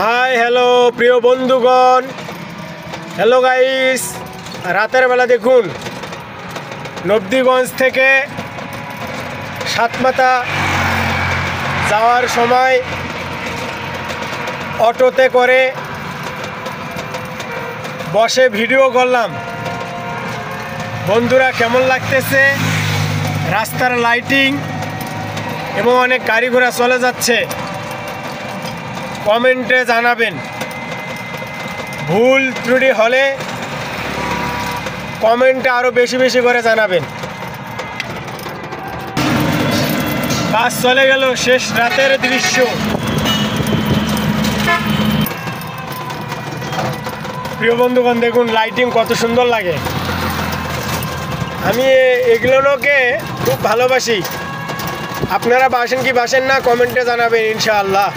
Hi hello প্রিয় বন্ধুগণ, hello guys. রাতের বেলা দেখুন, নবদ্বীপগঞ্জ থেকে সাতমাথা যাওয়ার সময় অটোতে করে বসে ভিডিও করলাম। বন্ধুরা, কেমন লাগতেছে? রাস্তার লাইটিং এবং অনেক গাড়ি ঘোড়া চলে যাচ্ছে। কমেন্টে জানাবেন, ভুল ত্রুটি হলে কমেন্টে আরও বেশি বেশি করে জানাবেন। বাস চলে গেল, শেষ রাতের দৃশ্য। প্রিয় বন্ধুগণ, দেখুন লাইটিং কত সুন্দর লাগে। আমি এগুলোকে খুব ভালোবাসি। আপনারা বাসেন কি বাসেন না, কমেন্টে জানাবেন ইনশাআল্লাহ।